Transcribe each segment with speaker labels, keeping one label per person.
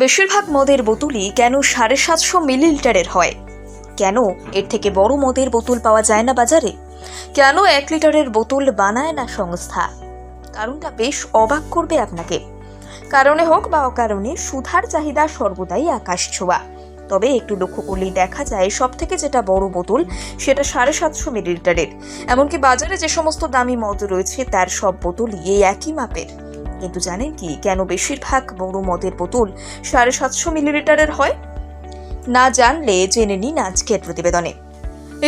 Speaker 1: বেশিরভাগ মদের বোতলই কেন 750 মিলিলিটারের হয়? কেন এর থেকে বড় মদের বোতল পাওয়া যায় না বাজারে? কেন 1 লিটারের বোতল বানায় না সংস্থা? কারণটা বেশ অবাক করবে আপনাকে। কারণে হোক বা অকারণে সুধার চাহিদা সর্বদাই আকাশ ছোঁয়া। তবে একটু লক্ষ্য করলেই দেখা যায় সব থেকে যেটা বড় বোতল সেটা 750 মিলিলিটারের। এমনকি বাজারে যে সমস্ত দামি মদ রয়েছে তার সব বোতলই এই একই মাপের। কিন্তু জানেন কি কেন বেশিরভাগ বড় মদের বোতল 750 মিলিলিটারের হয়? না জানলে জেনে নিন আজকের প্রতিবেদনে।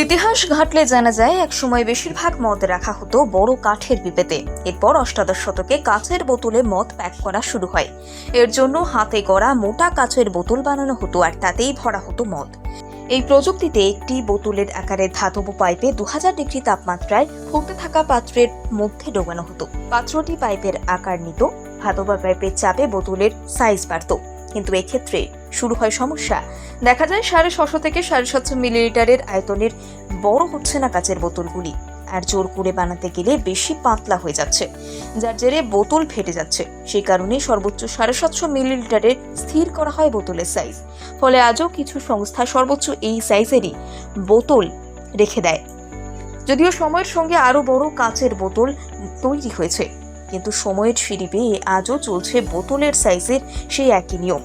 Speaker 1: ইতিহাস ঘাটলে জানা যায় একসময় বেশিরভাগ মদ রাখা হতো বড় কাঠের পিপেতে। এরপর অষ্টাদশ শতকে কাচের বোতলে মদ প্যাক করা শুরু হয়। এর জন্য হাতে গড়া মোটা কাচের বোতল বানানো হতো আর তাতেই ভরা হতো মদ। এই প্রযুক্তিতে একটি বোতলের আকারে ধাতব পাইপে 2000 ডিগ্রি তাপমাত্রায় ফুটতে থাকা পাত্রের মধ্যে ডোবানো হতো। পাত্রটি পাইপের আকার নিত, ধাতব পাইপের চাপে বোতলের সাইজ বাড়ত। কিন্তু এক্ষেত্রে শুরু হয় সমস্যা। দেখা যায় 650 থেকে 750 মিলিলিটারের আয়তনের বড় হচ্ছে না কাচের বোতলগুলি, আর জোর করে বানাতে গেলে বেশি পাতলা হয়ে যাচ্ছে, যার জেরে বোতল ফেটে যাচ্ছে। সেই কারণে সর্বোচ্চ 750 মিলিলিটারের স্থির করা হয় বোতলের সাইজ। ফলে আজও কিছু সংস্থা সর্বোচ্চ এই সাইজেরই বোতল রেখে দেয়। যদিও সময়ের সঙ্গে আরো বড় কাচের বোতল তৈরি হয়েছে, কিন্তু সময়ের সিঁড়ি বেয়ে আজও চলছে বোতলের সাইজের সেই একই নিয়ম।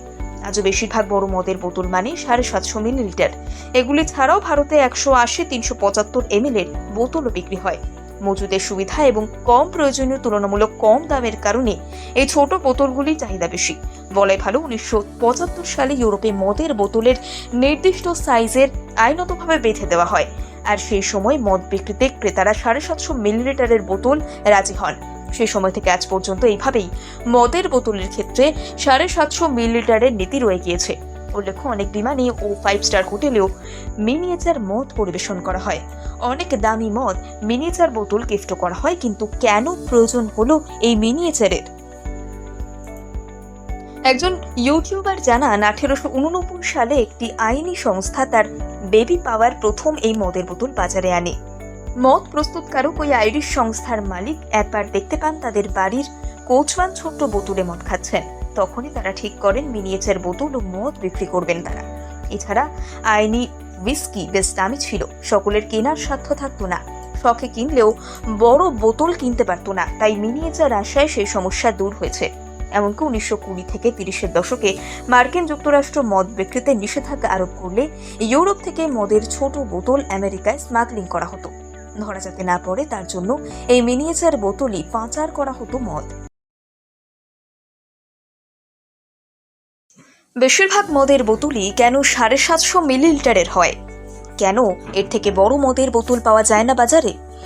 Speaker 1: আজও বেশিরভাগ বড় মদের বোতল মানে 750 মিলিলিটার। এগুলি ছাড়াও ভারতে 180-375 ml এর বোতলও বিক্রি হয়। মজুদের সুবিধা এবং কম প্রয়োজনীয় তুলনামূলক কম দামের কারণে এই ছোট বোতলগুলির চাহিদা বেশি। বলাই ভালো, 1975 সালে ইউরোপে মদের বোতলের নির্দিষ্ট সাইজের আইনতভাবে বেঁধে দেওয়া হয়, আর সেই সময় মদ বিক্রিতে ক্রেতারা 750 মিলিলিটারের বোতল রাজি হন। সেই সময় থেকে আজ পর্যন্ত এইভাবেই মদের বোতলের ক্ষেত্রে 750 মিলিলিটারের নীতি রয়ে গিয়েছে। উল্লেখ্য, অনেক বিমানে ও 5 স্টার হোটেলেও মিনিয়েচার মদ পরিবেশন করা হয়। অনেক দামি মদ মিনিয়েচার বোতল গিফট করা হয়। কিন্তু কেন প্রয়োজন হলো এই মিনিয়েচারের? একজন ইউটিউবার জানান, 1889 সালে একটি আইনি সংস্থা তার বেবি পাওয়ার প্রথম এই মদের বোতল বাজারে আনে। মদ প্রস্তুতকারক ওই আইরিশ সংস্থার মালিক একবার দেখতে পান তাদের বাড়ির কোচওয়ান ছোট্ট বোতলে মদ খাচ্ছেন। তখনই তারা ঠিক করেন মিনিয়েচার বোতল ও মদ বিক্রি করবেন তারা। এছাড়া আইনি হুইস্কি বেশ দামি ছিল, সকলের কেনার সাধ্য থাকতো না। শখে কিনলেও বড় বোতল কিনতে পারতো না, তাই মিনিয়েচার আশায় সেই সমস্যা দূর হয়েছে। এমনকি 1920 থেকে 30-এর দশকে মার্কিন যুক্তরাষ্ট্র মদ বিক্রিতে নিষেধাজ্ঞা আরোপ করলে ইউরোপ থেকে মদের ছোট বোতল আমেরিকায় স্মাগলিং করা হতো। ধরা যাতে না পড়ে তার জন্য এই মিনিয়েচার বোতলই পাচার করা হতো মদ। বেশিরভাগ মদের বোতলই কেন 750 মিলিলিটারের হয়? কেন এর থেকে বড় মদের বোতল পাওয়া যায় না বাজারে?